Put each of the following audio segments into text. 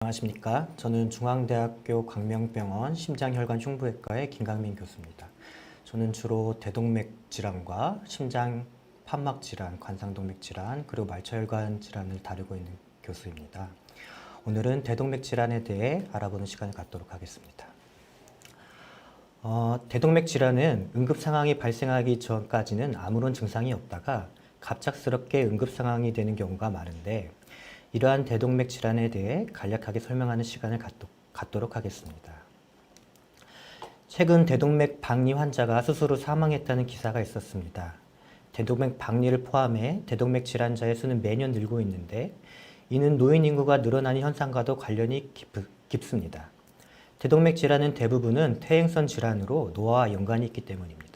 안녕하십니까. 저는 중앙대학교 광명병원 심장혈관 흉부외과의 김강민 교수입니다. 저는 주로 대동맥 질환과 심장 판막 질환, 관상동맥 질환, 그리고 말초혈관 질환을 다루고 있는 교수입니다. 오늘은 대동맥 질환에 대해 알아보는 시간을 갖도록 하겠습니다. 대동맥 질환은 응급 상황이 발생하기 전까지는 아무런 증상이 없다가 갑작스럽게 응급 상황이 되는 경우가 많은데, 이러한 대동맥 질환에 대해 간략하게 설명하는 시간을 갖도록 하겠습니다. 최근 대동맥 박리 환자가 스스로 사망했다는 기사가 있었습니다. 대동맥 박리를 포함해 대동맥 질환자의 수는 매년 늘고 있는데, 이는 노인 인구가 늘어나는 현상과도 관련이 깊습니다. 대동맥 질환은 대부분은 퇴행성 질환으로 노화와 연관이 있기 때문입니다.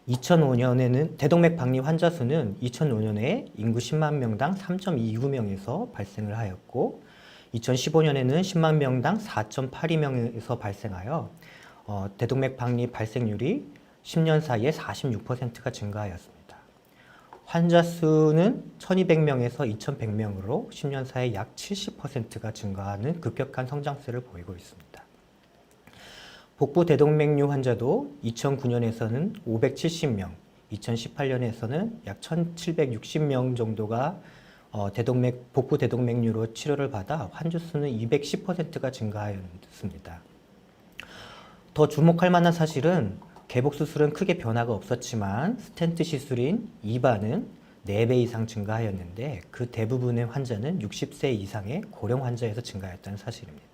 2005년에는 대동맥 박리 환자 수는 2005년에 인구 10만 명당 3.29명에서 발생을 하였고, 2015년에는 10만 명당 4.82명에서 발생하여 대동맥 박리 발생률이 10년 사이에 46%가 증가하였습니다. 환자 수는 1200명에서 2100명으로 10년 사이에 약 70%가 증가하는 급격한 성장세를 보이고 있습니다. 복부 대동맥류 환자도 2009년에서는 570명, 2018년에서는 약 1760명 정도가 복부 대동맥류로 치료를 받아 환자 수는 210%가 증가하였습니다. 더 주목할 만한 사실은 개복 수술은 크게 변화가 없었지만 스텐트 시술인 이반은 4배 이상 증가하였는데, 그 대부분의 환자는 60세 이상의 고령 환자에서 증가했다는 사실입니다.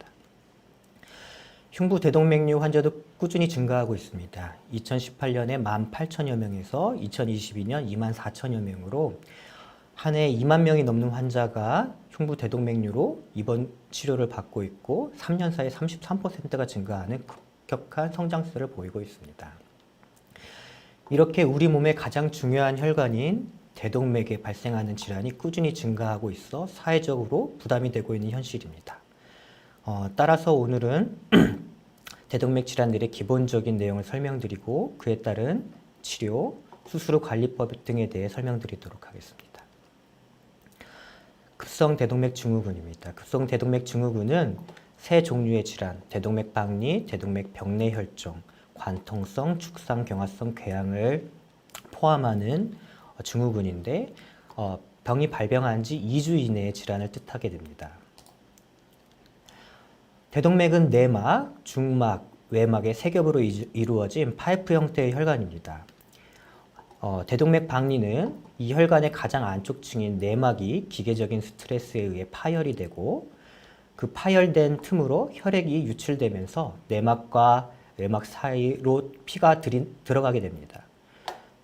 흉부 대동맥류 환자도 꾸준히 증가하고 있습니다. 2018년에 18,000여 명에서 2022년 24,000여 명으로 한 해 2만 명이 넘는 환자가 흉부 대동맥류로 입원 치료를 받고 있고, 3년 사이에 33%가 증가하는 급격한 성장세를 보이고 있습니다. 이렇게 우리 몸의 가장 중요한 혈관인 대동맥에 발생하는 질환이 꾸준히 증가하고 있어 사회적으로 부담이 되고 있는 현실입니다. 따라서 오늘은 대동맥 질환들의 기본적인 내용을 설명드리고, 그에 따른 치료, 수술 후 관리법 등에 대해 설명드리도록 하겠습니다. 급성 대동맥 증후군입니다. 급성 대동맥 증후군은 세 종류의 질환, 대동맥 박리, 대동맥 병내 혈종, 관통성, 축상, 경화성 궤양을 포함하는 증후군인데, 병이 발병한 지 2주 이내의 질환을 뜻하게 됩니다. 대동맥은 내막, 중막, 외막의 세 겹으로 이루어진 파이프 형태의 혈관입니다. 대동맥 박리는 이 혈관의 가장 안쪽층인 내막이 기계적인 스트레스에 의해 파열이 되고, 그 파열된 틈으로 혈액이 유출되면서 내막과 외막 사이로 피가 들어가게 됩니다.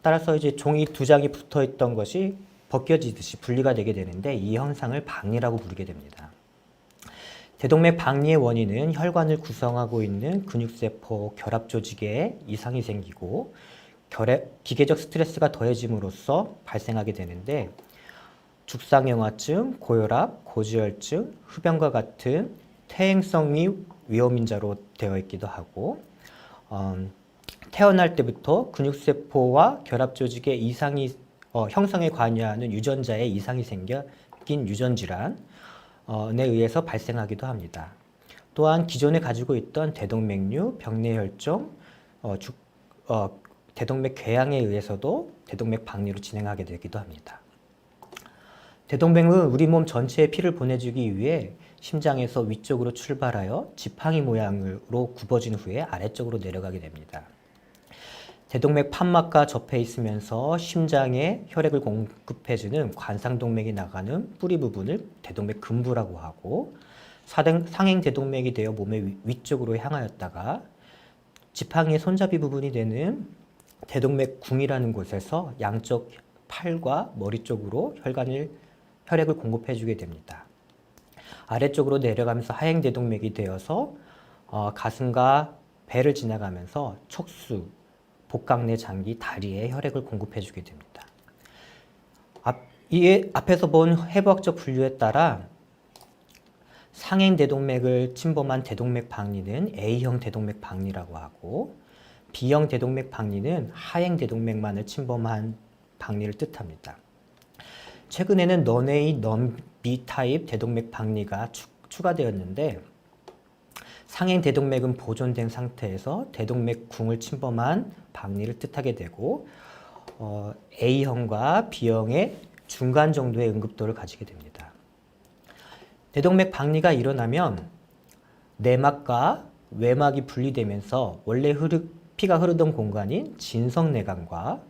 따라서 이제 종이 2장이 붙어 있던 것이 벗겨지듯이 분리가 되게 되는데, 이 현상을 박리라고 부르게 됩니다. 대동맥 박리의 원인은 혈관을 구성하고 있는 근육세포, 결합 조직에 이상이 생기고, 기계적 스트레스가 더해짐으로써 발생하게 되는데, 죽상경화증, 고혈압, 고지혈증, 흡연과 같은 퇴행성이 위험인자로 되어 있기도 하고, 태어날 때부터 근육세포와 결합 조직의 이상이 형성에 관여하는 유전자에 이상이 생긴 유전질환, 에 의해서 발생하기도 합니다. 또한 기존에 가지고 있던 대동맥류, 병내혈종, 대동맥 궤양에 의해서도 대동맥 박리로 진행하게 되기도 합니다. 대동맥은 우리 몸 전체에 피를 보내주기 위해 심장에서 위쪽으로 출발하여 지팡이 모양으로 굽어진 후에 아래쪽으로 내려가게 됩니다. 대동맥 판막과 접해 있으면서 심장에 혈액을 공급해주는 관상동맥이 나가는 뿌리 부분을 대동맥 근부라고 하고, 상행 대동맥이 되어 몸의 위쪽으로 향하였다가 지팡이의 손잡이 부분이 되는 대동맥 궁이라는 곳에서 양쪽 팔과 머리 쪽으로 혈액을 공급해주게 됩니다. 아래쪽으로 내려가면서 하행 대동맥이 되어서 가슴과 배를 지나가면서 척수, 복강내 장기, 다리에 혈액을 공급해주게 됩니다. 앞에서 본 해부학적 분류에 따라 상행 대동맥을 침범한 대동맥 박리는 A형 대동맥 박리라고 하고, B형 대동맥 박리는 하행 대동맥만을 침범한 박리를 뜻합니다. 최근에는 non-A, non-B 타입 대동맥 박리가 추가되었는데 상행 대동맥은 보존된 상태에서 대동맥궁을 침범한 박리를 뜻하게 되고 A형과 B형의 중간 정도의 응급도를 가지게 됩니다. 대동맥 박리가 일어나면 내막과 외막이 분리되면서 원래 피가 흐르던 공간인 진성내강과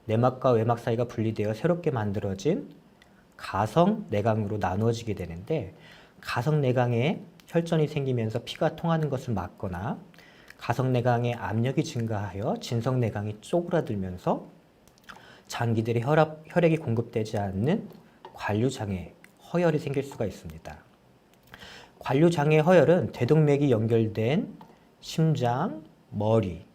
내막과 외막 사이가 분리되어 새롭게 만들어진 가성내강으로 나누어지게 되는데 가성내강에 혈전이 생기면서 피가 통하는 것을 막거나 가성내강의 압력이 증가하여 진성내강이 쪼그라들면서 장기들의 혈액이 공급되지 않는 관류장애, 허혈이 생길 수가 있습니다. 관류장애 허혈은 대동맥이 연결된 심장, 머리,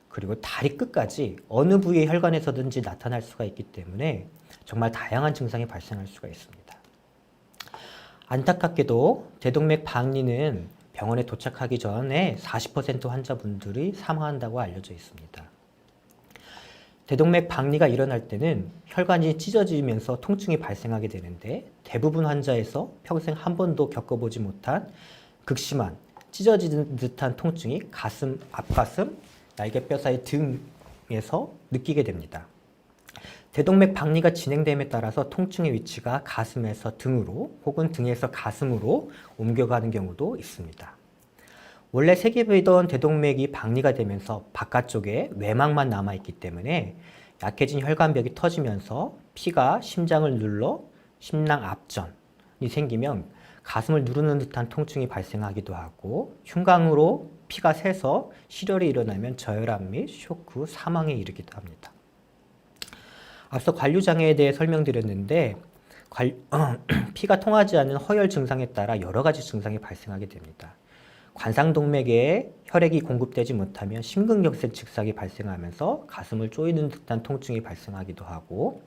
그리고 다리 끝까지 어느 부위의 혈관에서든지 나타날 수가 있기 때문에 정말 다양한 증상이 발생할 수가 있습니다. 안타깝게도 대동맥 박리는 병원에 도착하기 전에 40% 환자분들이 사망한다고 알려져 있습니다. 대동맥 박리가 일어날 때는 혈관이 찢어지면서 통증이 발생하게 되는데 대부분 환자에서 평생 한 번도 겪어보지 못한 극심한 찢어지는 듯한 통증이 가슴, 앞가슴, 날개뼈 사이 등에서 느끼게 됩니다. 대동맥 박리가 진행됨에 따라서 통증의 위치가 가슴에서 등으로 혹은 등에서 가슴으로 옮겨가는 경우도 있습니다. 원래 세 개이던 대동맥이 박리가 되면서 바깥쪽에 외막만 남아있기 때문에 약해진 혈관벽이 터지면서 피가 심장을 눌러 심낭 압전이 생기면 가슴을 누르는 듯한 통증이 발생하기도 하고 흉곽으로 피가 새서 실혈이 일어나면 저혈압 및 쇼크, 사망에 이르기도 합니다. 앞서 관류장애에 대해 설명드렸는데 피가 통하지 않는 허혈 증상에 따라 여러 가지 증상이 발생하게 됩니다. 관상동맥에 혈액이 공급되지 못하면 심근경색 즉사가 발생하면서 가슴을 쪼이는 듯한 통증이 발생하기도 하고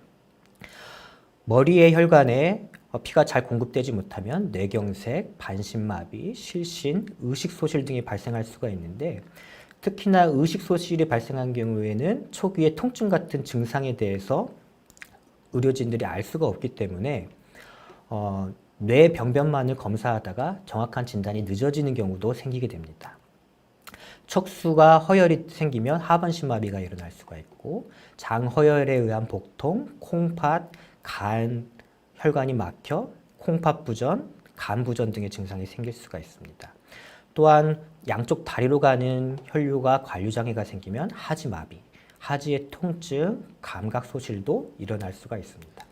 머리의 혈관에 피가 잘 공급되지 못하면 뇌경색, 반신마비, 실신, 의식소실 등이 발생할 수가 있는데 특히나 의식소실이 발생한 경우에는 초기에 통증 같은 증상에 대해서 의료진들이 알 수가 없기 때문에 뇌 병변만을 검사하다가 정확한 진단이 늦어지는 경우도 생기게 됩니다. 척수가 허혈이 생기면 하반신마비가 일어날 수가 있고 장허혈에 의한 복통, 콩팥, 간 혈관이 막혀 콩팥부전, 간부전 등의 증상이 생길 수가 있습니다. 또한 양쪽 다리로 가는 혈류가 관류장애가 생기면 하지마비, 하지의 통증, 감각소실도 일어날 수가 있습니다.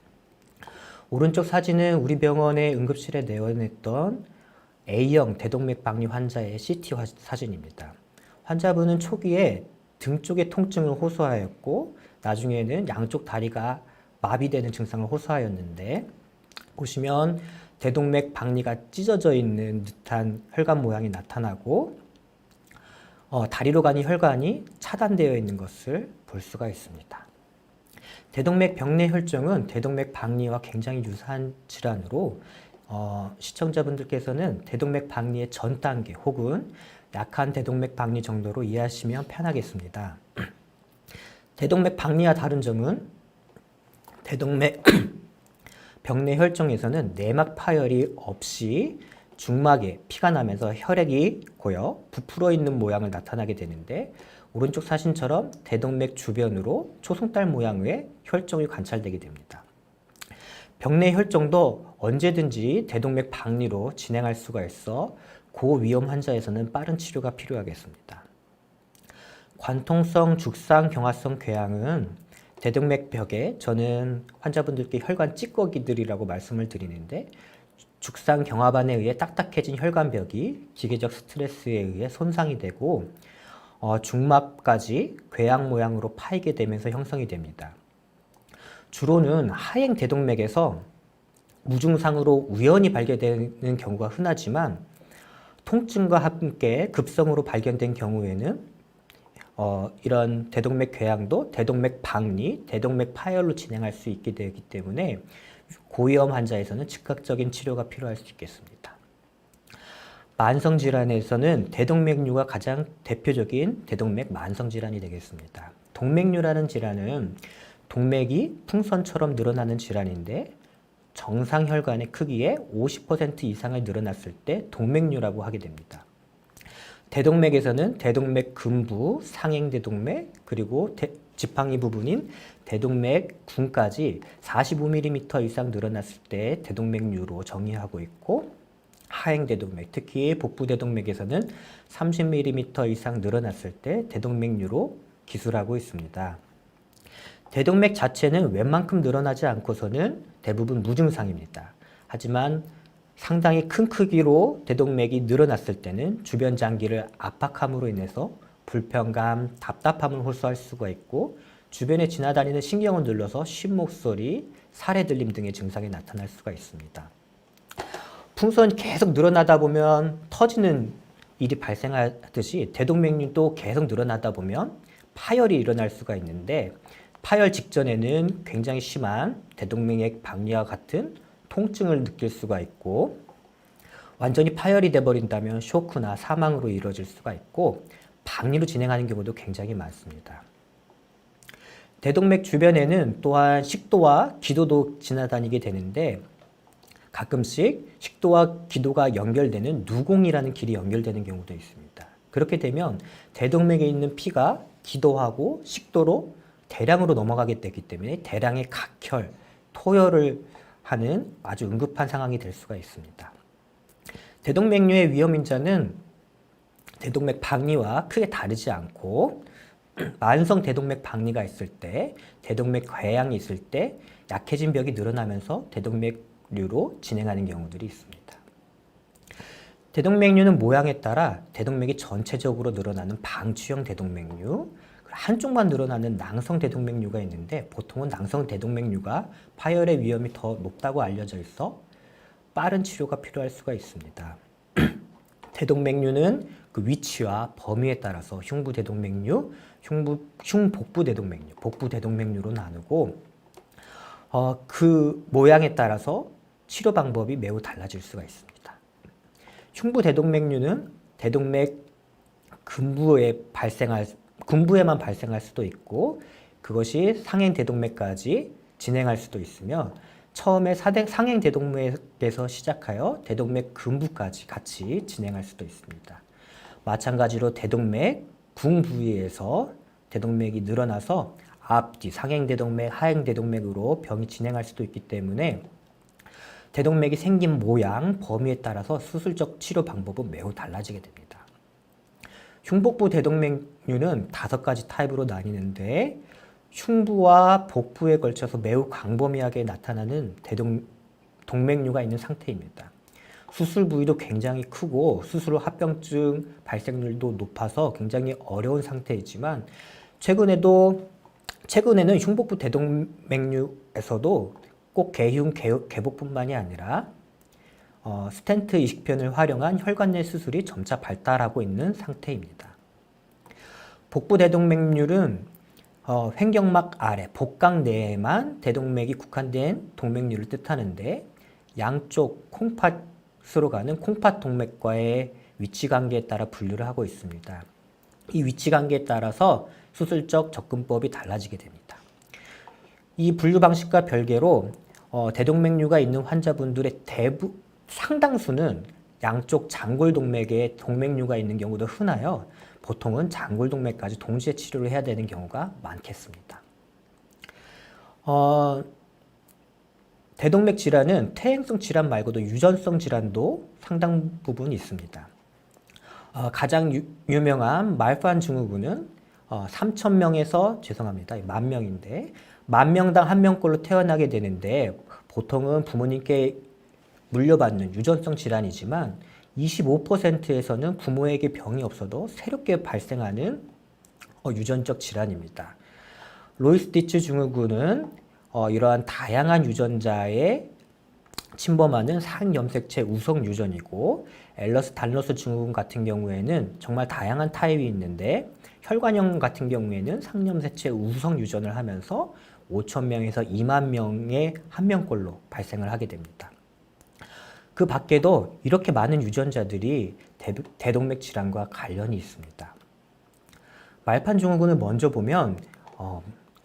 오른쪽 사진은 우리 병원의 응급실에 내원했던 A형 대동맥 박리 환자의 CT 사진입니다. 환자분은 초기에 등 쪽의 통증을 호소하였고 나중에는 양쪽 다리가 마비되는 증상을 호소하였는데 보시면 대동맥 박리가 찢어져 있는 듯한 혈관 모양이 나타나고 다리로 가는 혈관이 차단되어 있는 것을 볼 수가 있습니다. 대동맥 병내 혈증은 대동맥 박리와 굉장히 유사한 질환으로 시청자분들께서는 대동맥 박리의 전 단계 혹은 약한 대동맥 박리 정도로 이해하시면 편하겠습니다. 대동맥 박리와 다른 점은 대동맥 병내 혈증에서는 내막 파열이 없이 중막에 피가 나면서 혈액이 고여 부풀어 있는 모양을 나타나게 되는데 오른쪽 사진처럼 대동맥 주변으로 초승달 모양의 혈정이 관찰되게 됩니다. 병내 혈정도 언제든지 대동맥 박리로 진행할 수가 있어 고위험 환자에서는 빠른 치료가 필요하겠습니다. 관통성 죽상 경화성 궤양은 대동맥벽에 저는 환자분들께 혈관 찌꺼기들이라고 말씀을 드리는데 죽상 경화반에 의해 딱딱해진 혈관벽이 기계적 스트레스에 의해 손상이 되고 중막까지 궤양 모양으로 파이게 되면서 형성이 됩니다. 주로는 하행 대동맥에서 무증상으로 우연히 발견되는 경우가 흔하지만 통증과 함께 급성으로 발견된 경우에는 이런 대동맥 궤양도 대동맥 박리, 대동맥 파열로 진행할 수 있게 되기 때문에 고위험 환자에서는 즉각적인 치료가 필요할 수 있겠습니다. 만성질환에서는 대동맥류가 가장 대표적인 대동맥 만성질환이 되겠습니다. 동맥류라는 질환은 동맥이 풍선처럼 늘어나는 질환인데 정상 혈관의 크기의 50% 이상을 늘어났을 때 동맥류라고 하게 됩니다. 대동맥에서는 대동맥 근부, 상행대동맥, 그리고 지팡이 부분인 대동맥 군까지 45mm 이상 늘어났을 때 대동맥류로 정의하고 있고, 하행대동맥, 특히 복부대동맥에서는 30mm 이상 늘어났을 때 대동맥류로 기술하고 있습니다. 대동맥 자체는 웬만큼 늘어나지 않고서는 대부분 무증상입니다. 하지만 상당히 큰 크기로 대동맥이 늘어났을 때는 주변 장기를 압박함으로 인해서 불편감, 답답함을 호소할 수가 있고, 주변에 지나다니는 신경을 눌러서 쉰 목소리, 살해 들림 등의 증상이 나타날 수가 있습니다. 풍선이 계속 늘어나다 보면 터지는 일이 발생하듯이 대동맥류도 계속 늘어나다 보면 파열이 일어날 수가 있는데, 파열 직전에는 굉장히 심한 대동맥 박리와 같은 통증을 느낄 수가 있고, 완전히 파열이 돼버린다면 쇼크나 사망으로 이루어질 수가 있고, 박리로 진행하는 경우도 굉장히 많습니다. 대동맥 주변에는 또한 식도와 기도도 지나다니게 되는데, 가끔씩 식도와 기도가 연결되는 누공이라는 길이 연결되는 경우도 있습니다. 그렇게 되면 대동맥에 있는 피가 기도하고 식도로 대량으로 넘어가게 되기 때문에 대량의 각혈, 토혈을 하는 아주 응급한 상황이 될 수가 있습니다. 대동맥류의 위험인자는 대동맥 박리와 크게 다르지 않고, 만성 대동맥 박리가 있을 때, 대동맥 궤양이 있을 때 약해진 벽이 늘어나면서 대동맥류로 진행하는 경우들이 있습니다. 대동맥류는 모양에 따라 대동맥이 전체적으로 늘어나는 방추형 대동맥류, 한쪽만 늘어나는 낭성 대동맥류가 있는데, 보통은 낭성 대동맥류가 파열의 위험이 더 높다고 알려져 있어 빠른 치료가 필요할 수가 있습니다. 대동맥류는 그 위치와 범위에 따라서 흉부대동맥류, 흉복부대동맥류, 복부대동맥류로 나누고, 그 모양에 따라서 치료 방법이 매우 달라질 수가 있습니다. 흉부대동맥류는 대동맥 근부에만 발생할 수도 있고, 그것이 상행대동맥까지 진행할 수도 있으며, 처음에 상행대동맥에서 시작하여 대동맥 근부까지 같이 진행할 수도 있습니다. 마찬가지로 대동맥 궁 부위에서 대동맥이 늘어나서 앞뒤 상행대동맥, 하행대동맥으로 병이 진행할 수도 있기 때문에 대동맥이 생긴 모양, 범위에 따라서 수술적 치료 방법은 매우 달라지게 됩니다. 흉복부 대동맥류는 5가지 타입으로 나뉘는데, 흉부와 복부에 걸쳐서 매우 광범위하게 나타나는 동맥류가 있는 상태입니다. 수술 부위도 굉장히 크고 수술 후 합병증 발생률도 높아서 굉장히 어려운 상태이지만, 최근에는 흉복부 대동맥류에서도 꼭 개흉, 개복뿐만이 아니라 스텐트 이식편을 활용한 혈관 내 수술이 점차 발달하고 있는 상태입니다. 복부 대동맥류는 횡격막 아래, 복강 내에만 대동맥이 국한된 동맥류를 뜻하는데, 양쪽 콩팥으로 가는 콩팥 동맥과의 위치 관계에 따라 분류를 하고 있습니다. 이 위치 관계에 따라서 수술적 접근법이 달라지게 됩니다. 이 분류 방식과 별개로 대동맥류가 있는 환자분들의 상당수는 양쪽 장골동맥에 동맥류가 있는 경우도 흔하여 보통은 장골동맥까지 동시에 치료를 해야 되는 경우가 많겠습니다. 대동맥 질환은 퇴행성 질환 말고도 유전성 질환도 상당 부분 있습니다. 가장 유명한 말판 증후군은 3,000명에서 죄송합니다. 10,000명인데 10,000명당 1명꼴로 태어나게 되는데, 보통은 부모님께 물려받는 유전성 질환이지만 25%에서는 부모에게 병이 없어도 새롭게 발생하는 유전적 질환입니다. 로이스티츠 증후군은 이러한 다양한 유전자에 침범하는 상염색체 우성 유전이고, 엘러스 달러스 증후군 같은 경우에는 정말 다양한 타입이 있는데, 혈관형 같은 경우에는 상염색체 우성 유전을 하면서 5,000명에서 20,000명의 1명꼴로 발생을 하게 됩니다. 그 밖에도 이렇게 많은 유전자들이 대동맥 질환과 관련이 있습니다. 말판 증후군을 먼저 보면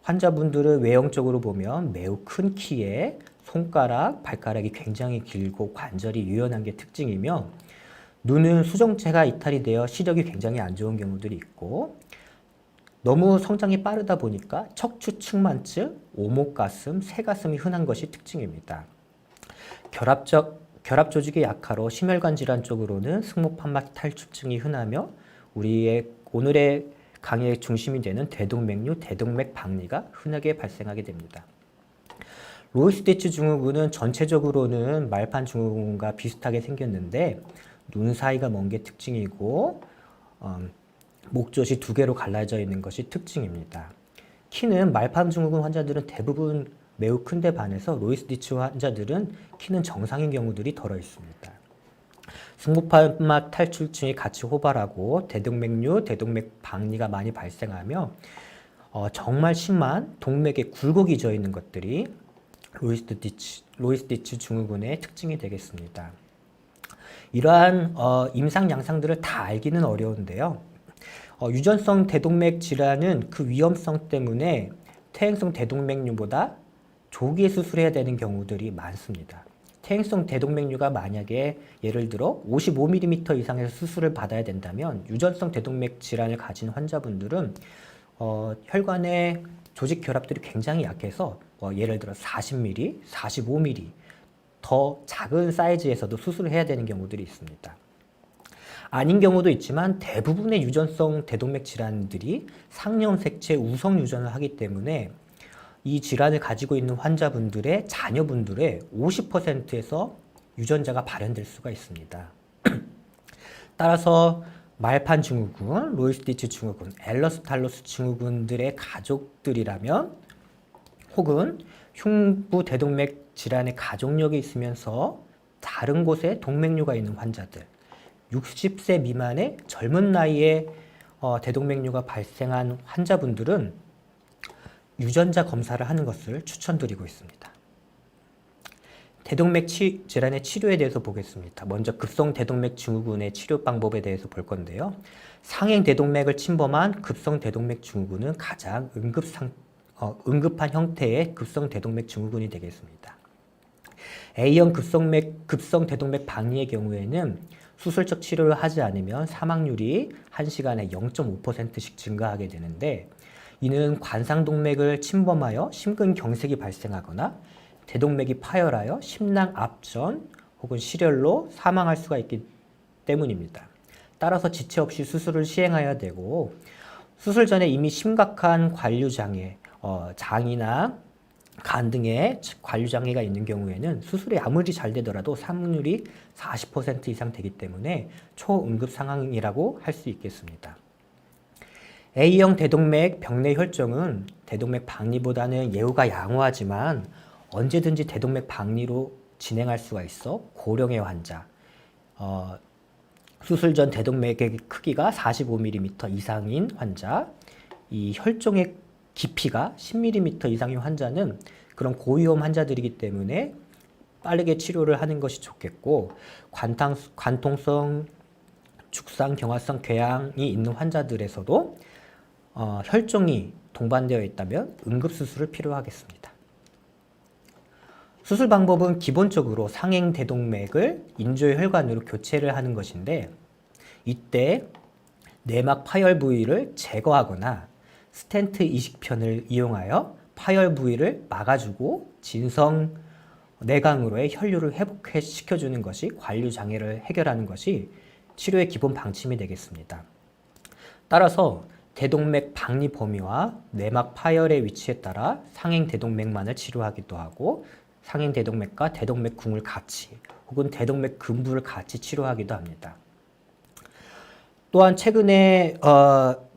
환자분들을 외형적으로 보면 매우 큰 키에 손가락, 발가락이 굉장히 길고 관절이 유연한 게 특징이며 눈은 수정체가 이탈이 되어 시력이 굉장히 안 좋은 경우들이 있고 너무 성장이 빠르다 보니까 척추 측만증, 오목가슴, 새가슴이 흔한 것이 특징입니다. 결합 조직의 약화로 심혈관 질환 쪽으로는 승모판막 탈출증이 흔하며 우리의 오늘의 강의의 중심이 되는 대동맥류, 대동맥 박리가 흔하게 발생하게 됩니다. 로이스디치 증후군은 전체적으로는 말판 증후군과 비슷하게 생겼는데 눈 사이가 먼 게 특징이고 목젖이 두 개로 갈라져 있는 것이 특징입니다. 키는 말판 증후군 환자들은 대부분 매우 큰데 반해서 로이스디치 환자들은 키는 정상인 경우들이 덜어 있습니다. 승모판막 탈출증이 같이 호발하고 대동맥류, 대동맥 박리가 많이 발생하며 정말 심한 동맥에 굴곡이 져 있는 것들이 로이스디치 증후군의 특징이 되겠습니다. 이러한 임상 양상들을 다 알기는 어려운데요. 유전성 대동맥 질환은 그 위험성 때문에 퇴행성 대동맥류보다 조기에 수술해야 되는 경우들이 많습니다. 퇴행성 대동맥류가 만약에 예를 들어 55mm 이상에서 수술을 받아야 된다면 유전성 대동맥 질환을 가진 환자분들은 혈관의 조직 결합들이 굉장히 약해서 예를 들어 40mm, 45mm 더 작은 사이즈에서도 수술을 해야 되는 경우들이 있습니다. 아닌 경우도 있지만 대부분의 유전성 대동맥 질환들이 상염색체 우성 유전을 하기 때문에 이 질환을 가지고 있는 환자분들의 자녀분들의 50%에서 유전자가 발현될 수가 있습니다. 따라서 말판 증후군, 로이스디치 증후군, 엘러스탈로스 증후군들의 가족들이라면 혹은 흉부 대동맥 질환의 가족력이 있으면서 다른 곳에 동맥류가 있는 환자들 60세 미만의 젊은 나이에 대동맥류가 발생한 환자분들은 유전자 검사를 하는 것을 추천드리고 있습니다. 대동맥 질환의 치료에 대해서 보겠습니다. 먼저 급성 대동맥 증후군의 치료 방법에 대해서 볼 건데요. 상행 대동맥을 침범한 급성 대동맥 증후군은 가장 응급한 형태의 급성 대동맥 증후군이 되겠습니다. A형 급성 대동맥 박리의 경우에는 수술적 치료를 하지 않으면 사망률이 1시간에 0.5%씩 증가하게 되는데 이는 관상동맥을 침범하여 심근경색이 발생하거나 대동맥이 파열하여 심낭 압전 혹은 실혈로 사망할 수가 있기 때문입니다. 따라서 지체 없이 수술을 시행해야 되고 수술 전에 이미 심각한 관류장애, 장이나 간 등의 관류장애가 있는 경우에는 수술이 아무리 잘 되더라도 사망률이 40% 이상 되기 때문에 초응급 상황이라고 할 수 있겠습니다. A형 대동맥 병내 혈종은 대동맥 박리보다는 예후가 양호하지만 언제든지 대동맥 박리로 진행할 수가 있어 고령의 환자, 수술 전 대동맥의 크기가 45mm 이상인 환자, 이 혈종의 깊이가 10mm 이상인 환자는 그런 고위험 환자들이기 때문에 빠르게 치료를 하는 것이 좋겠고 관통성, 죽상, 경화성 궤양이 있는 환자들에서도 혈종이 동반되어 있다면 응급수술을 필요하겠습니다. 수술 방법은 기본적으로 상행 대동맥을 인조의 혈관으로 교체를 하는 것인데 이때 내막 파열 부위를 제거하거나 스텐트 이식편을 이용하여 파열 부위를 막아주고 진성 내강으로의 혈류를 회복시켜주는 것이 관류 장애를 해결하는 것이 치료의 기본 방침이 되겠습니다. 따라서 대동맥 박리 범위와 내막 파열의 위치에 따라 상행 대동맥만을 치료하기도 하고 상행 대동맥과 대동맥 궁을 같이 혹은 대동맥 근부를 같이 치료하기도 합니다. 또한 최근에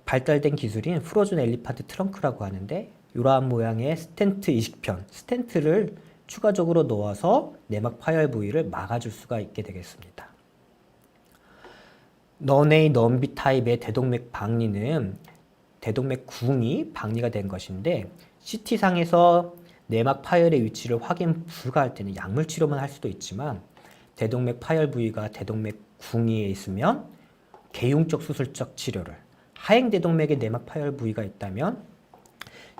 발달된 기술인 프로즌 엘리파트 트렁크라고 하는데 이러한 모양의 스텐트 이식편, 스텐트를 추가적으로 넣어서 내막 파열 부위를 막아줄 수가 있게 되겠습니다. 넌A, 넌B 타입의 대동맥 박리는 대동맥 궁이 박리가 된 것인데 CT상에서 내막 파열의 위치를 확인 불가할 때는 약물 치료만 할 수도 있지만 대동맥 파열 부위가 대동맥 궁에 있으면 개용적 수술적 치료를, 하행 대동맥의 내막 파열 부위가 있다면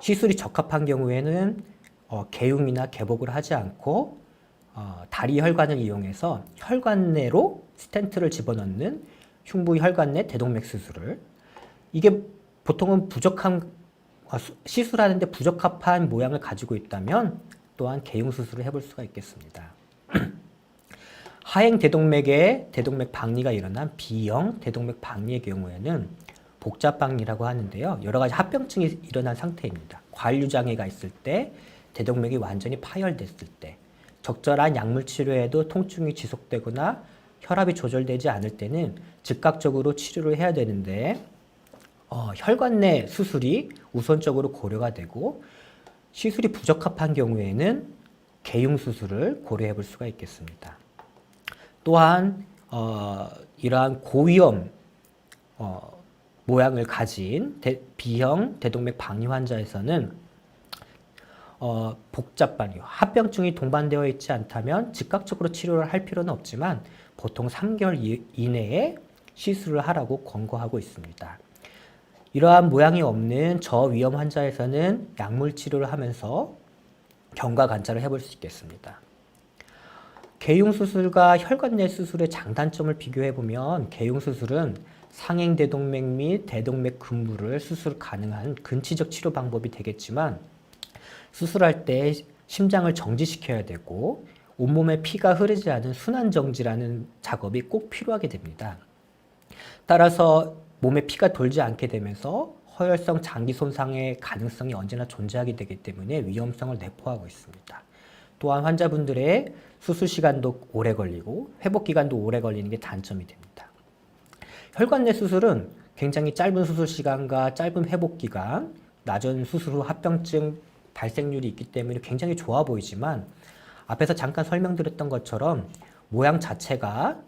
시술이 적합한 경우에는 개용이나 개복을 하지 않고 다리 혈관을 이용해서 혈관 내로 스텐트를 집어넣는 흉부 혈관 내 대동맥 수술을, 이게 보통은 시술하는데 부적합한 모양을 가지고 있다면 또한 개용 수술을 해볼 수가 있겠습니다. 하행 대동맥에 대동맥 박리가 일어난 B형 대동맥 박리의 경우에는 복잡 박리라고 하는데요. 여러 가지 합병증이 일어난 상태입니다. 관류 장애가 있을 때, 대동맥이 완전히 파열됐을 때, 적절한 약물 치료에도 통증이 지속되거나 혈압이 조절되지 않을 때는 즉각적으로 치료를 해야 되는데 혈관 내 수술이 우선적으로 고려가 되고, 시술이 부적합한 경우에는 개용 수술을 고려해 볼 수가 있겠습니다. 또한 이러한 고위험 모양을 가진 B형 대동맥 박리 환자에서는 복잡 박리, 합병증이 동반되어 있지 않다면 즉각적으로 치료를 할 필요는 없지만 보통 3개월 이내에 시술을 하라고 권고하고 있습니다. 이러한 모양이 없는 저위험 환자에서는 약물 치료를 하면서 경과 관찰을 해볼 수 있겠습니다. 개용 수술과 혈관 내 수술의 장단점을 비교해 보면, 개용 수술은 상행 대동맥 및 대동맥 근부를 수술 가능한 근치적 치료 방법이 되겠지만, 수술할 때 심장을 정지시켜야 되고 온몸에 피가 흐르지 않은 순환 정지라는 작업이 꼭 필요하게 됩니다. 따라서 몸에 피가 돌지 않게 되면서 허혈성 장기 손상의 가능성이 언제나 존재하게 되기 때문에 위험성을 내포하고 있습니다. 또한 환자분들의 수술 시간도 오래 걸리고 회복 기간도 오래 걸리는 게 단점이 됩니다. 혈관 내 수술은 굉장히 짧은 수술 시간과 짧은 회복 기간, 낮은 수술 후 합병증 발생률이 있기 때문에 굉장히 좋아 보이지만, 앞에서 잠깐 설명드렸던 것처럼 모양 자체가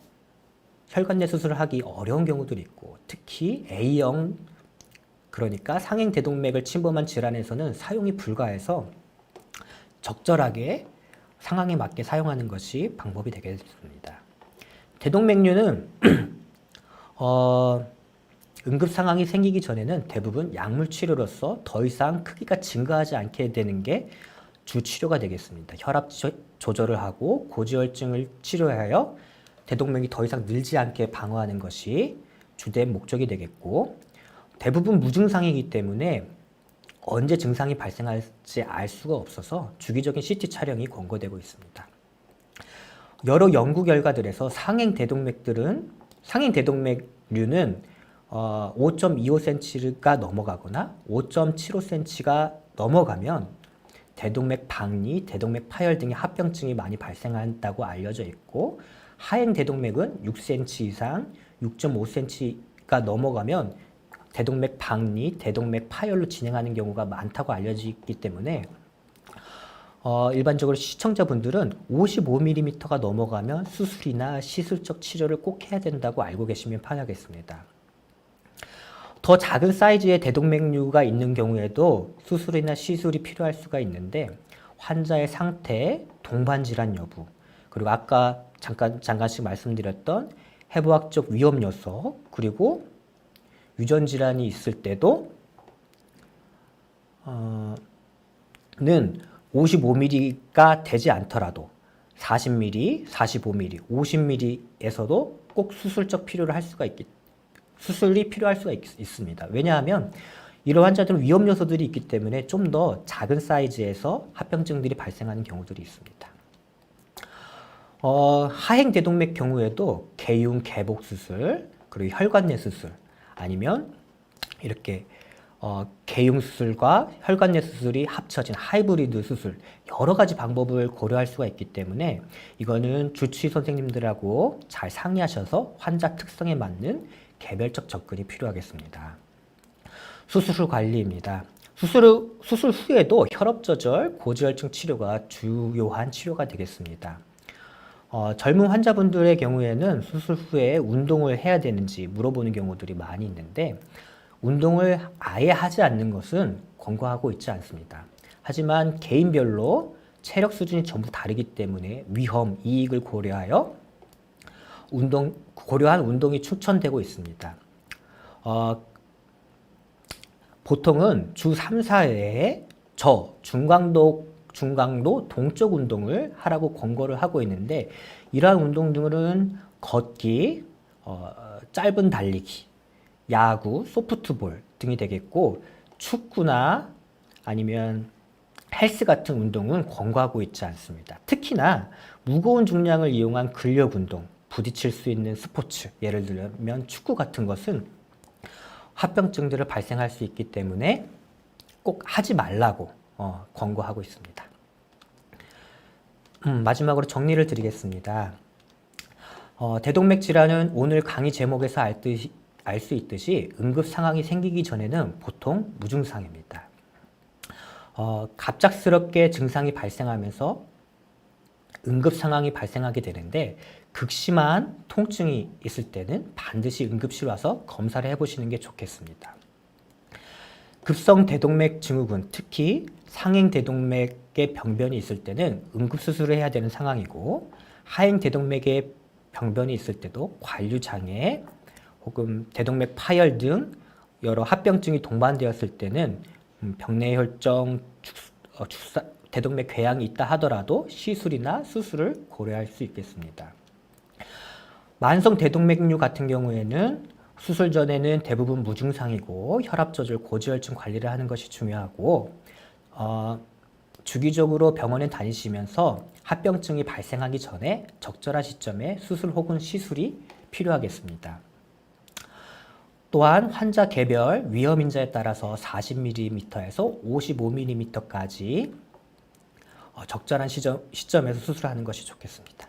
혈관 내 수술을 하기 어려운 경우들이 있고, 특히 A형, 그러니까 상행 대동맥을 침범한 질환에서는 사용이 불가해서 적절하게 상황에 맞게 사용하는 것이 방법이 되겠습니다. 대동맥류는 응급 상황이 생기기 전에는 대부분 약물 치료로서 더 이상 크기가 증가하지 않게 되는 게 주 치료가 되겠습니다. 혈압 조절을 하고 고지혈증을 치료하여 대동맥이 더 이상 늘지 않게 방어하는 것이 주된 목적이 되겠고, 대부분 무증상이기 때문에 언제 증상이 발생할지 알 수가 없어서 주기적인 CT 촬영이 권고되고 있습니다. 여러 연구 결과들에서 상행 대동맥류는 5.25cm가 넘어가거나 5.75cm가 넘어가면 대동맥 박리, 대동맥 파열 등의 합병증이 많이 발생한다고 알려져 있고, 하행 대동맥은 6cm 이상 6.5cm가 넘어가면 대동맥 박리, 대동맥 파열로 진행하는 경우가 많다고 알려져 있기 때문에 일반적으로 시청자분들은 55mm가 넘어가면 수술이나 시술적 치료를 꼭 해야 된다고 알고 계시면 편하겠습니다. 더 작은 사이즈의 대동맥류가 있는 경우에도 수술이나 시술이 필요할 수가 있는데, 환자의 상태, 동반질환 여부, 그리고 아까 잠깐씩 말씀드렸던 해부학적 위험 요소, 그리고 유전질환이 있을 때도 는 55mm가 되지 않더라도 40mm, 45mm, 50mm에서도 꼭 수술이 필요할 수가 있습니다. 왜냐하면 이런 환자들은 위험 요소들이 있기 때문에 좀 더 작은 사이즈에서 합병증들이 발생하는 경우들이 있습니다. 하행 대동맥 경우에도 개용 개복 수술, 그리고 혈관 내 수술, 아니면 이렇게 개용 수술과 혈관 내 수술이 합쳐진 하이브리드 수술, 여러 가지 방법을 고려할 수가 있기 때문에 이거는 주치의 선생님들하고 잘 상의하셔서 환자 특성에 맞는 개별적 접근이 필요하겠습니다. 수술 후 관리입니다. 수술 후에도 혈압 조절, 고지혈증 치료가 주요한 치료가 되겠습니다. 젊은 환자분들의 경우에는 수술 후에 운동을 해야 되는지 물어보는 경우들이 많이 있는데, 운동을 아예 하지 않는 것은 권고하고 있지 않습니다. 하지만 개인별로 체력 수준이 전부 다르기 때문에 위험, 이익을 고려하여 고려한 운동이 추천되고 있습니다. 보통은 주 3, 4회에 중강도 중강도 동적 운동을 하라고 권고를 하고 있는데 이러한 운동들은 걷기, 짧은 달리기, 야구, 소프트볼 등이 되겠고 축구나 아니면 헬스 같은 운동은 권고하고 있지 않습니다. 특히나 무거운 중량을 이용한 근력 운동, 부딪힐 수 있는 스포츠, 예를 들면 축구 같은 것은 합병증들을 발생할 수 있기 때문에 꼭 하지 말라고 권고하고 있습니다. 마지막으로 정리를 드리겠습니다. 대동맥 질환은 오늘 강의 제목에서 알 수 있듯이 응급 상황이 생기기 전에는 보통 무증상입니다. 갑작스럽게 증상이 발생하면서 응급 상황이 발생하게 되는데 극심한 통증이 있을 때는 반드시 응급실 와서 검사를 해보시는 게 좋겠습니다. 급성 대동맥 증후군, 특히 상행 대동맥의 병변이 있을 때는 응급수술을 해야 되는 상황이고 하행 대동맥의 병변이 있을 때도 관류장애 혹은 대동맥 파열 등 여러 합병증이 동반되었을 때는 병내혈정, 대동맥 궤양이 있다 하더라도 시술이나 수술을 고려할 수 있겠습니다. 만성 대동맥류 같은 경우에는 수술 전에는 대부분 무증상이고 혈압 조절, 고지혈증 관리를 하는 것이 중요하고 주기적으로 병원에 다니시면서 합병증이 발생하기 전에 적절한 시점에 수술 혹은 시술이 필요하겠습니다. 또한 환자 개별 위험인자에 따라서 40mm에서 55mm까지 적절한 시점에서 수술하는 것이 좋겠습니다.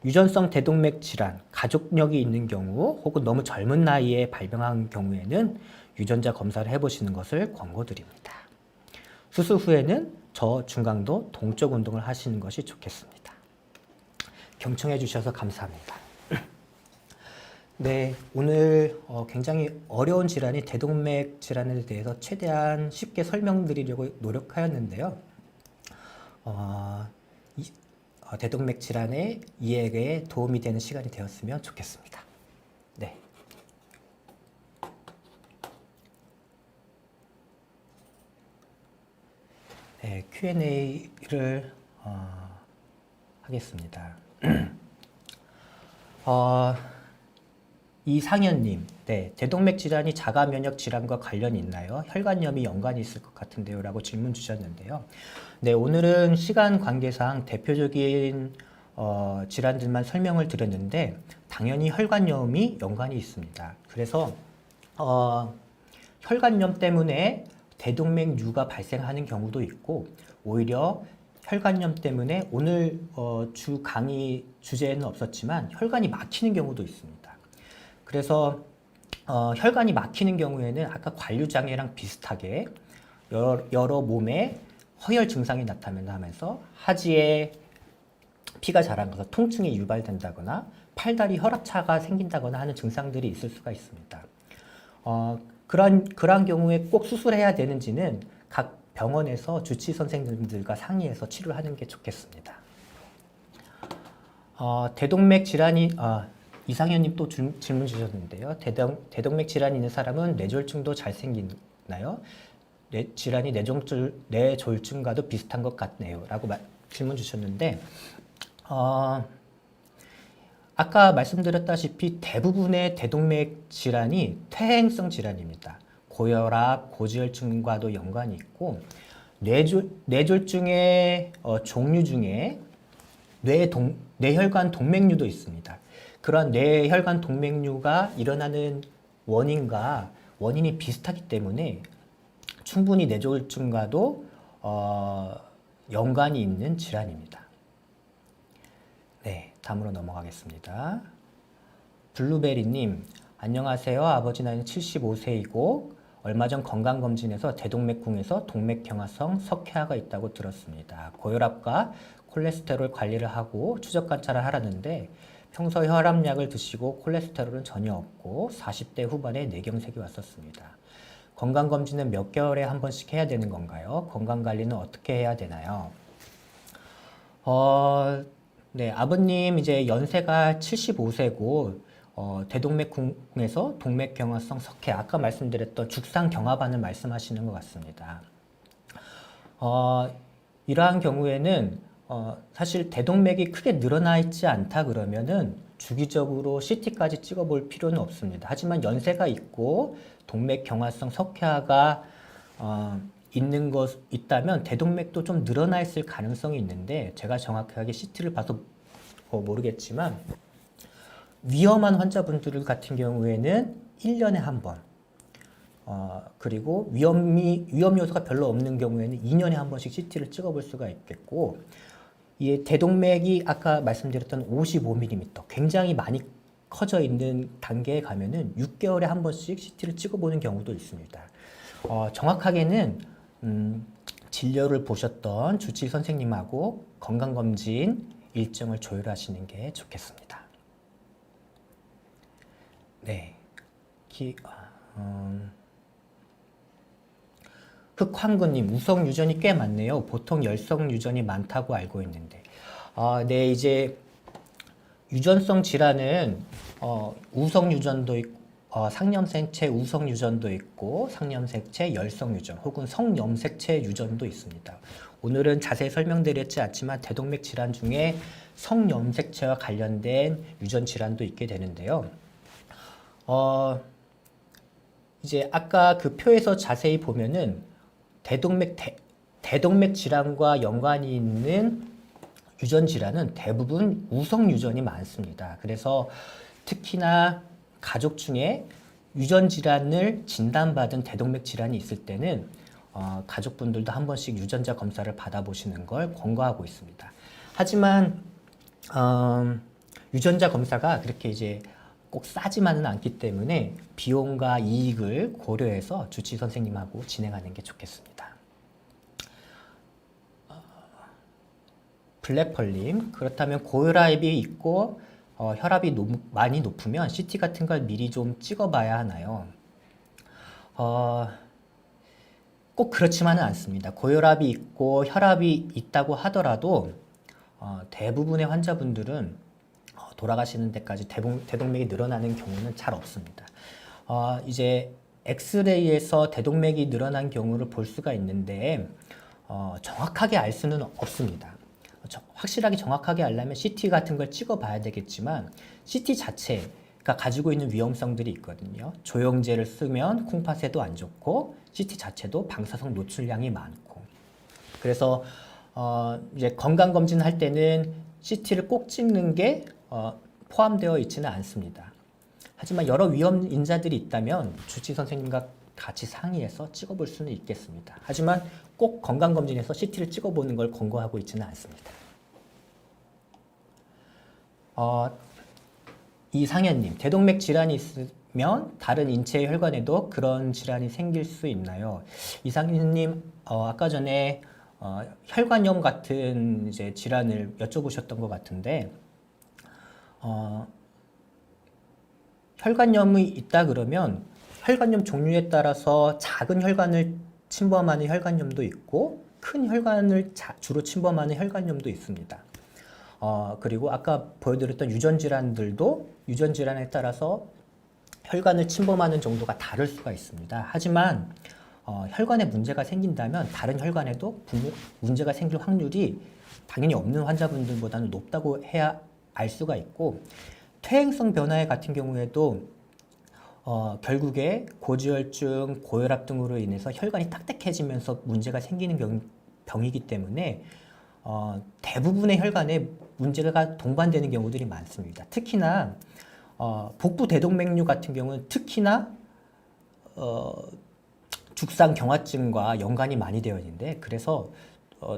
유전성 대동맥 질환, 가족력이 있는 경우 혹은 너무 젊은 나이에 발병한 경우에는 유전자 검사를 해보시는 것을 권고드립니다. 수술 후에는 저중강도 동적 운동을 하시는 것이 좋겠습니다. 경청해 주셔서 감사합니다. 네, 오늘 굉장히 어려운 질환이 대동맥 질환에 대해서 최대한 쉽게 설명드리려고 노력하였는데요. 대동맥 질환의 이해에 도움이 되는 시간이 되었으면 좋겠습니다. 네. 네, Q&A를 하겠습니다. 이상현님, 네, 대동맥 질환이 자가 면역 질환과 관련이 있나요? 혈관염이 연관이 있을 것 같은데요? 라고 질문 주셨는데요. 네, 오늘은 시간 관계상 대표적인 질환들만 설명을 드렸는데 당연히 혈관염이 연관이 있습니다. 그래서 혈관염 때문에 대동맥류가 발생하는 경우도 있고 오히려 혈관염 때문에 오늘 주 강의 주제에는 없었지만 혈관이 막히는 경우도 있습니다. 그래서 혈관이 막히는 경우에는 아까 관류장애랑 비슷하게 여러 몸에 허혈 증상이 나타나면서 하지에 피가 자라면서 통증이 유발된다거나 팔다리 혈압차가 생긴다거나 하는 증상들이 있을 수가 있습니다. 그러한 경우에 꼭 수술해야 되는지는 각 병원에서 주치 선생님들과 상의해서 치료하는 게 좋겠습니다. 대동맥 질환이 이상현님 또 질문 주셨는데요. 대동맥 질환이 있는 사람은 뇌졸중도 잘 생기나요? 질환이 뇌졸중과도 비슷한 것 같네요. 라고 질문 주셨는데 아까 말씀드렸다시피 대부분의 대동맥 질환이 퇴행성 질환입니다. 고혈압, 고지혈증과도 연관이 있고 뇌졸중의 종류 중에 뇌혈관 동맥류도 있습니다. 그러한 뇌혈관 동맥류가 일어나는 원인이 비슷하기 때문에 충분히 뇌졸중과도 연관이 있는 질환입니다. 네, 다음으로 넘어가겠습니다. 블루베리님, 안녕하세요. 아버지 나이는 75세이고 얼마 전 건강검진에서 대동맥궁에서 동맥경화성 석회화가 있다고 들었습니다. 고혈압과 콜레스테롤 관리를 하고 추적 관찰을 하라는데 평소 혈압약을 드시고 콜레스테롤은 전혀 없고 40대 후반에 뇌경색이 왔었습니다. 건강검진은 몇 개월에 한 번씩 해야 되는 건가요? 건강관리는 어떻게 해야 되나요? 네, 아버님 이제 연세가 75세고 대동맥궁에서 동맥경화성 석회, 아까 말씀드렸던 죽상경화반을 말씀하시는 것 같습니다. 이러한 경우에는 사실 대동맥이 크게 늘어나 있지 않다 그러면은 주기적으로 CT까지 찍어볼 필요는 없습니다. 하지만 연세가 있고 동맥 경화성 석회화가 있는 것 있다면 대동맥도 좀 늘어나 있을 가능성이 있는데 제가 정확하게 CT를 봐서 모르겠지만 위험한 환자분들 같은 경우에는 1년에 한 번, 그리고 위험 요소가 별로 없는 경우에는 2년에 한 번씩 CT를 찍어볼 수가 있겠고, 이 대동맥이 아까 말씀드렸던 55mm 굉장히 많이 커져 있는 단계에 가면은 6개월에 한 번씩 CT를 찍어보는 경우도 있습니다. 정확하게는 진료를 보셨던 주치의 선생님하고 건강검진 일정을 조율하시는 게 좋겠습니다. 네. 흑황구님, 우성 유전이 꽤 많네요. 보통 열성 유전이 많다고 알고 있는데. 네, 이제 유전성 질환은 우성 유전도 있고, 상염색체 우성 유전도 있고, 상염색체 열성 유전 혹은 성염색체 유전도 있습니다. 오늘은 자세히 설명드렸지 않지만 대동맥 질환 중에 성염색체와 관련된 유전 질환도 있게 되는데요. 이제 아까 그 표에서 자세히 보면은 대동맥 질환과 연관이 있는 유전 질환은 대부분 우성 유전이 많습니다. 그래서 특히나 가족 중에 유전 질환을 진단받은 대동맥 질환이 있을 때는 가족분들도 한 번씩 유전자 검사를 받아보시는 걸 권고하고 있습니다. 하지만 유전자 검사가 그렇게 이제 꼭 싸지만은 않기 때문에 비용과 이익을 고려해서 주치의 선생님하고 진행하는 게 좋겠습니다. 블랙펄님, 그렇다면 고혈압이 있고 혈압이 많이 높으면 CT 같은 걸 미리 좀 찍어봐야 하나요? 꼭 그렇지만은 않습니다. 고혈압이 있고 혈압이 있다고 하더라도 대부분의 환자분들은 돌아가시는 데까지 대동맥이 늘어나는 경우는 잘 없습니다. 이제 엑스레이에서 대동맥이 늘어난 경우를 볼 수가 있는데 정확하게 알 수는 없습니다. 확실하게 정확하게 알려면 CT 같은 걸 찍어봐야 되겠지만 CT 자체가 가지고 있는 위험성들이 있거든요. 조영제를 쓰면 콩팥에도 안 좋고 CT 자체도 방사성 노출량이 많고, 그래서 이제 건강검진 할 때는 CT를 꼭 찍는 게 포함되어 있지는 않습니다. 하지만 여러 위험 인자들이 있다면 주치의 선생님과 같이 상의해서 찍어볼 수는 있겠습니다. 하지만 꼭 건강검진에서 CT를 찍어보는 걸 권고하고 있지는 않습니다. 이상현님, 대동맥 질환이 있으면 다른 인체 혈관에도 그런 질환이 생길 수 있나요? 이상현님, 아까 전에 혈관염 같은 이제 질환을 여쭤보셨던 것 같은데, 혈관염이 있다 그러면 혈관염 종류에 따라서 작은 혈관을 침범하는 혈관염도 있고 큰 혈관을 주로 침범하는 혈관염도 있습니다. 그리고 아까 보여드렸던 유전질환들도 유전질환에 따라서 혈관을 침범하는 정도가 다를 수가 있습니다. 하지만 혈관에 문제가 생긴다면 다른 혈관에도 문제가 생길 확률이 당연히 없는 환자분들보다는 높다고 해야 알 수가 있고, 퇴행성 변화 같은 경우에도 결국에 고지혈증, 고혈압 등으로 인해서 혈관이 딱딱해지면서 문제가 생기는 병이기 때문에 대부분의 혈관에 문제가 동반되는 경우들이 많습니다. 특히나 복부 대동맥류 같은 경우는 특히나 죽상 경화증과 연관이 많이 되어 있는데, 그래서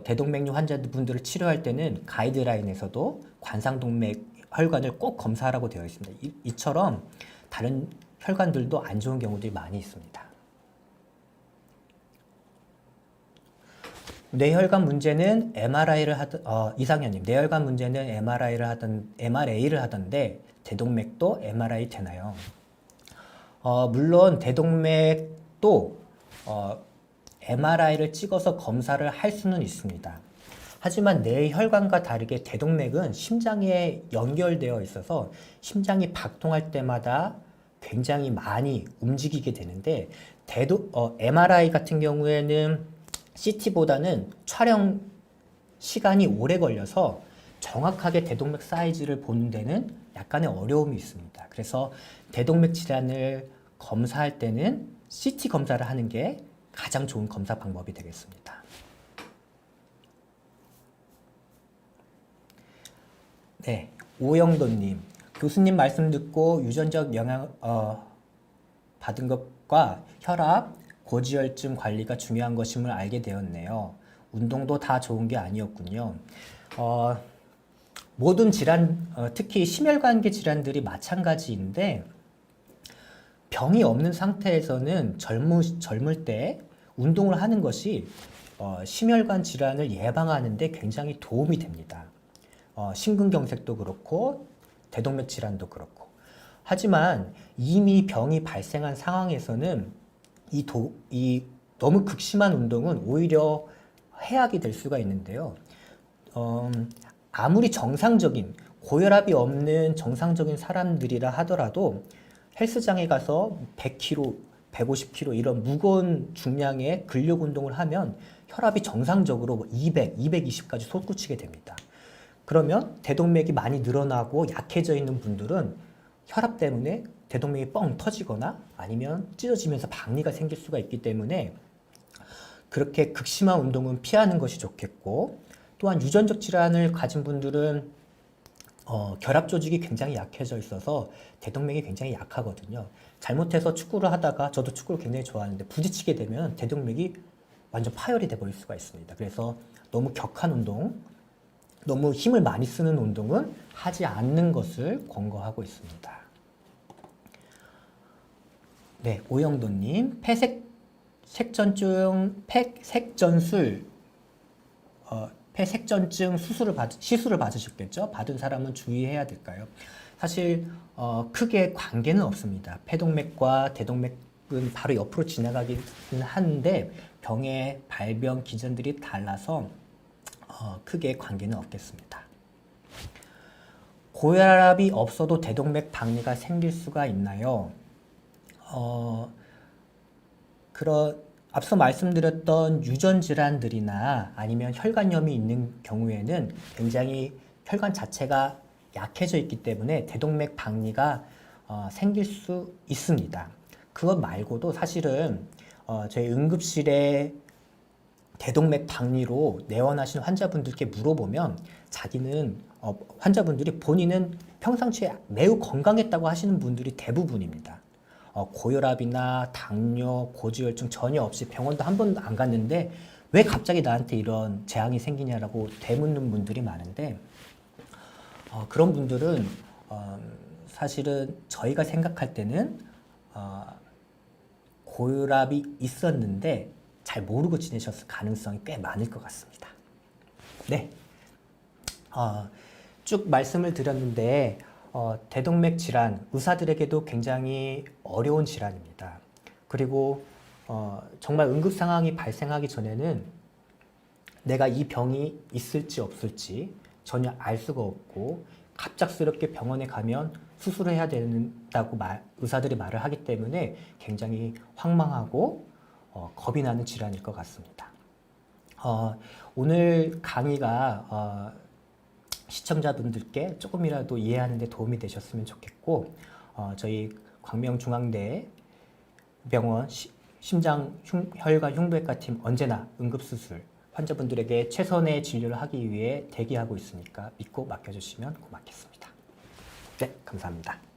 대동맥류 환자분들을 치료할 때는 가이드라인에서도 관상동맥 혈관을 꼭 검사하라고 되어 있습니다. 이처럼 다른 혈관들도 안 좋은 경우들이 많이 있습니다. 뇌혈관 문제는 이상현님, 뇌혈관 문제는 MRA를 하던데 대동맥도 MRI 되나요? 물론 대동맥도 MRI를 찍어서 검사를 할 수는 있습니다. 하지만 뇌혈관과 다르게 대동맥은 심장에 연결되어 있어서 심장이 박동할 때마다 굉장히 많이 움직이게 되는데, MRI 같은 경우에는 CT보다는 촬영 시간이 오래 걸려서 정확하게 대동맥 사이즈를 보는 데는 약간의 어려움이 있습니다. 그래서 대동맥 질환을 검사할 때는 CT 검사를 하는 게 가장 좋은 검사 방법이 되겠습니다. 네, 오영도님, 교수님 말씀 듣고 유전적 영향 받은 것과 혈압, 고지혈증 관리가 중요한 것임을 알게 되었네요. 운동도 다 좋은 게 아니었군요. 모든 질환, 특히 심혈관계 질환들이 마찬가지인데 병이 없는 상태에서는 젊을 때 운동을 하는 것이 심혈관 질환을 예방하는 데 굉장히 도움이 됩니다. 심근경색도 그렇고 대동맥 질환도 그렇고. 하지만 이미 병이 발생한 상황에서는 이 너무 극심한 운동은 오히려 해악이 될 수가 있는데요. 아무리 정상적인 고혈압이 없는 정상적인 사람들이라 하더라도 헬스장에 가서 100kg, 150kg 이런 무거운 중량의 근력 운동을 하면 혈압이 정상적으로 200, 220까지 솟구치게 됩니다. 그러면 대동맥이 많이 늘어나고 약해져 있는 분들은 혈압 때문에 대동맥이 뻥 터지거나 아니면 찢어지면서 박리가 생길 수가 있기 때문에 그렇게 극심한 운동은 피하는 것이 좋겠고, 또한 유전적 질환을 가진 분들은 결합 조직이 굉장히 약해져 있어서 대동맥이 굉장히 약하거든요. 잘못해서 축구를 하다가, 저도 축구를 굉장히 좋아하는데 부딪히게 되면 대동맥이 완전 파열이 돼버릴 수가 있습니다. 그래서 너무 격한 운동, 너무 힘을 많이 쓰는 운동은 하지 않는 것을 권고하고 있습니다. 네, 오영도님, 폐색전증 시술을 받으셨겠죠? 받은 사람은 주의해야 될까요? 사실 크게 관계는 없습니다. 폐동맥과 대동맥은 바로 옆으로 지나가긴 하는데 병의 발병 기전들이 달라서 크게 관계는 없겠습니다. 고혈압이 없어도 대동맥 박리가 생길 수가 있나요? 앞서 말씀드렸던 유전 질환들이나 아니면 혈관염이 있는 경우에는 굉장히 혈관 자체가 약해져 있기 때문에 대동맥 박리가 생길 수 있습니다. 그것 말고도 사실은 저희 응급실에 대동맥 박리로 내원하신 환자분들께 물어보면 환자분들이 본인은 평상시에 매우 건강했다고 하시는 분들이 대부분입니다. 고혈압이나 당뇨, 고지혈증 전혀 없이 병원도 한 번도 안 갔는데 왜 갑자기 나한테 이런 재앙이 생기냐라고 되묻는 분들이 많은데 그런 분들은 사실은 저희가 생각할 때는 고혈압이 있었는데 잘 모르고 지내셨을 가능성이 꽤 많을 것 같습니다. 네, 쭉 말씀을 드렸는데 대동맥 질환, 의사들에게도 굉장히 어려운 질환입니다. 그리고 정말 응급 상황이 발생하기 전에는 내가 이 병이 있을지 없을지 전혀 알 수가 없고 갑작스럽게 병원에 가면 수술을 해야 된다고 의사들이 말을 하기 때문에 굉장히 황망하고 겁이 나는 질환일 것 같습니다. 오늘 강의가 시청자분들께 조금이라도 이해하는 데 도움이 되셨으면 좋겠고 저희 광명중앙대 병원 심장혈관 흉부외과 팀 언제나 응급수술 환자분들에게 최선의 진료를 하기 위해 대기하고 있으니까 믿고 맡겨주시면 고맙겠습니다. 네, 감사합니다.